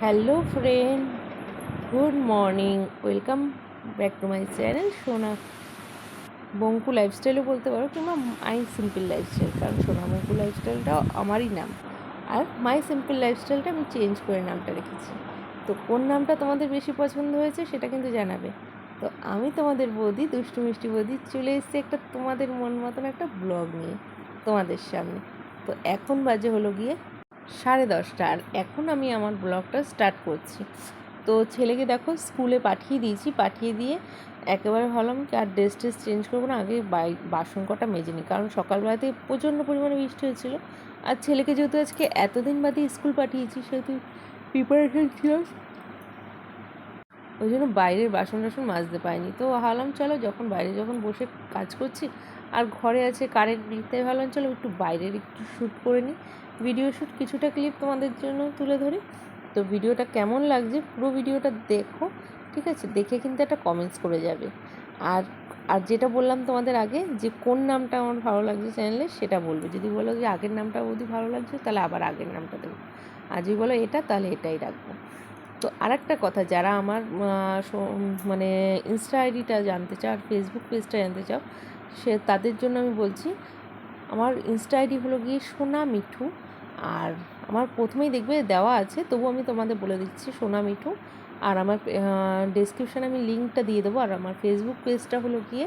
Hello friend, good morning. Welcome back to my channel সোনা বঙ্কু লাইফস্টাইলও বলতে পারো, কিংবা মাই সিম্পল লাইফস্টাইল, কারণ সোনা বঙ্কু লাইফস্টাইলটাও আমারই নাম। আর মাই সিম্পল লাইফস্টাইলটা আমি চেঞ্জ করে নামটা রেখেছি। তো কোন নামটা তোমাদের বেশি পছন্দ হয়েছে সেটা কিন্তু জানাবে। তো আমি তোমাদের বৌদি, দুষ্টু মিষ্টি বৌদি, চলে এসেছি একটা তোমাদের মন মতন একটা ব্লগ নিয়ে তোমাদের সামনে। তো এখন বাজে হলো গিয়ে 10:30, আর এখন আমি আমার ব্লগটা স্টার্ট করছি। তো ছেলেকে দেখো স্কুলে পাঠিয়ে দিয়েছি, পাঠিয়ে দিয়ে একেবারে ভাবলাম কি আর ড্রেস চেঞ্জ করবো না, আগে বাসন কটা মেজে নিই, কারণ সকালবেলাতে প্রচণ্ড পরিমাণে বৃষ্টি হয়েছিলো। আর ছেলেকে যেহেতু আজকে এতদিন বাদে স্কুল পাঠিয়েছি, সেহেতু প্রিপারেশন ছিল, ওই জন্য বাইরের বাসন টাসন মাজতে পারিনি। তো ভাবলাম চলো, যখন বসে কাজ করছি আর ঘরে আছে কারেন্ট নেই, তাই ভাবলাম চলো একটু বাইরের একটু শ্যুট করে নিই, ভিডিও শ্যুট, কিছুটা ক্লিপ তোমাদের জন্য তুলে ধরি। তো ভিডিওটা কেমন লাগছে পুরো ভিডিওটা দেখো, ঠিক আছে? দেখে কিন্তু একটা কমেন্টস করে যাবে। আর আর যেটা বললাম তোমাদের আগে, যে কোন নামটা আমার ভালো লাগছে চ্যানেলে, সেটা বলবে। যদি বলো যে আগের নামটা যদি ভালো লাগছে, তাহলে আবার আগের নামটা দেবো। আর যদি বলো এটা, তাহলে এটাই রাখবো। তো আরেকটা কথা, যারা আমার মানে ইনস্টা আইডিটা জানতে চাও আর ফেসবুক পেজটা জানতে চাও, তাদের জন্য আমি বলছি, আমার ইনস্টা আইডি হলো গিয়ে সোনা মিঠু। আর আমার প্রথমেই দেখবে দেওয়া আছে, তবু আমি তোমাদের বলে দিচ্ছি, সোনা মিঠু। আর আমার ডেসক্রিপশানে আমি লিঙ্কটা দিয়ে দেবো। আর আমার ফেসবুক পেজটা হলো গিয়ে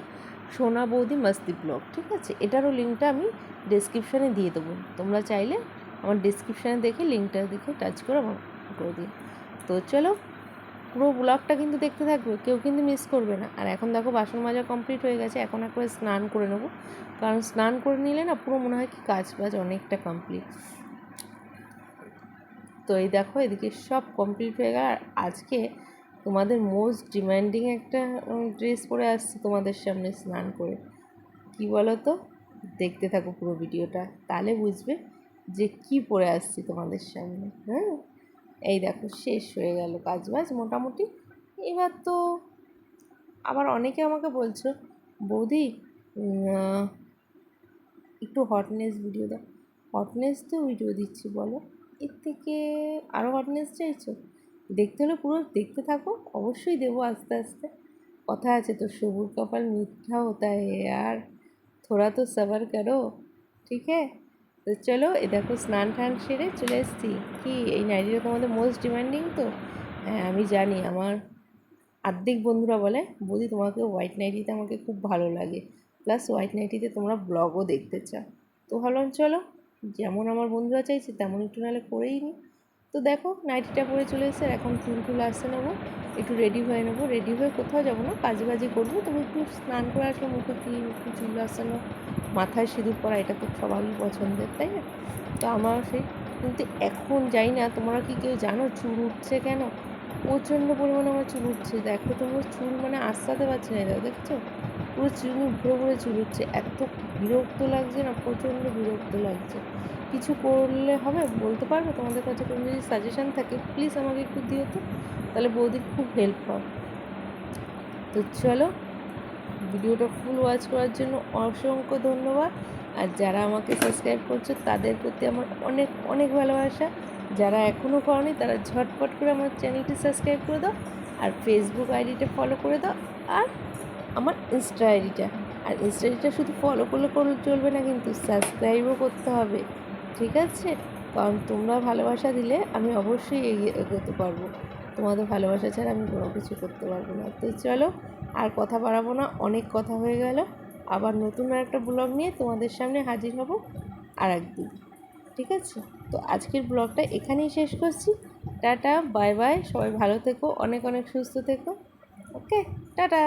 সোনা বৌদি মাস্তি ব্লগ, ঠিক আছে? এটারও লিঙ্কটা আমি ডেসক্রিপশানে দিয়ে দেবো। তোমরা চাইলে আমার ডেসক্রিপশানে দেখে লিঙ্কটা দেখে টাচ করে আমার করে দিও। তো চলো, পুরো ব্লগটা কিন্তু দেখতে থাকবে, কেউ কিন্তু মিস করবে না। আর এখন দেখো বাসন মাজা কমপ্লিট হয়ে গেছে, এখন একবারে স্নান করে নেবো, কারণ স্নান করে নিলে না পুরো মনে হয় কি কাজ বাজ অনেকটা কমপ্লিট। তো এই দেখো এদিকে সব কমপ্লিট হয়ে গেল। আর আজকে তোমাদের মোস্ট ডিমান্ডিং একটা ড্রেস পরে আসছি তোমাদের সামনে স্নান করে। কি বলো তো? দেখতে থাকো পুরো ভিডিওটা, তাহলে বুঝবে যে কি পরে আসছি তোমাদের সামনে। হ্যাঁ, এই দেখো শেষ হয়ে গেল কাজবাজ মোটামুটি। এবার তো আবার অনেকে আমাকে বলছো, বৌদি একটু হটনেস ভিডিও দাও। হটনেস তো ভিডিও দিচ্ছি, বলো এর থেকে আরও হটনেস চাইছো? দেখতে হলে পুরো দেখতে থাকো, অবশ্যই দেবো আস্তে আস্তে। কথা আছে তো, সবুর কপাল মিঠা হতা है यार, थोड़ा तो सबर करो, ঠিক है? তো চলো, এ দেখো স্নান টান সেরে চলে এসেছি। কি এই নাইটিটা তোমাদের মোস্ট ডিমান্ডিং তো? হ্যাঁ আমি জানি, আমার আর্ধেক বন্ধুরা বলে বৌদি তোমাকে হোয়াইট নাইটিতে আমাকে খুব ভালো লাগে, প্লাস হোয়াইট নাইটিতে তোমরা ব্লগও দেখতে চাও। তো ভাবলাম চলো, যেমন আমার বন্ধুরা চাইছে তেমন একটু নাহলে করেই নিই। তো দেখো নাইটিটা পরে চলে এসে এখন চুল টুল আসতে নেবো, একটু রেডি হয়ে নেবো। রেডি হয়ে কোথাও যাবো না, কাজ বাজি করবো, তবু একটু স্নান করে আসবো, মুখে ক্লিন, একটু চুল আসানো, মাথায় সিঁদুর পরা, এটা তো সবারই পছন্দের, তাই না? তো আমার সেই, কিন্তু এখন যাই না, তোমরা কি কেউ জানো চুল উঠছে কেন? প্রচণ্ড পরিমাণে আমার চুল উঠছে। দেখো তোমার চুল মানে আশ্রাতে পারছি না, এটা দেখছো পুরো চুল ভরে ভরে চুল উঠছে, এত বিরক্ত লাগছে না, প্রচণ্ড বিরক্ত লাগছে। কিছু করলে হবে, বলতে পারবে? তোমাদের কাছে কোনো যদি সাজেশান থাকে প্লিজ আমাকে একটু দিও তো, তাহলে বৌদির খুব হেল্প হয়। তো চলো, ভিডিওটা ফুল ওয়াচ করার জন্য অসংখ্য ধন্যবাদ। আর যারা আমাকে সাবস্ক্রাইব করছো তাদের প্রতি আমার অনেক অনেক ভালোবাসা। যারা এখনও করনি তারা ঝটপট করে আমার চ্যানেলটি সাবস্ক্রাইব করে দাও, আর ফেসবুক আইডিটা ফলো করে দাও, আর আমার ইনস্টা আইডিটা। আর ইনস্টা আইডিটা শুধু ফলো করলে চলবে না, কিন্তু সাবস্ক্রাইবও করতে হবে, ঠিক আছে? কারণ তোমরা ভালোবাসা দিলে আমি অবশ্যই এগোতে পারবো। তোমাদের ভালোবাসা ছাড়া আমি কোনো কিছু করতে পারবো না। তো চলো, আর কথা বাড়াবো না, অনেক কথা হয়ে গেল। আবার নতুন একটা ব্লগ নিয়ে তোমাদের সামনে হাজির হব আর একদিন, ঠিক আছে? তো আজকের ব্লগটা এখানেই শেষ করছি। টাটা, বাই বাই, সবাই ভালো থেকো, অনেক অনেক সুস্থ থেকো। ওকে, টাটা।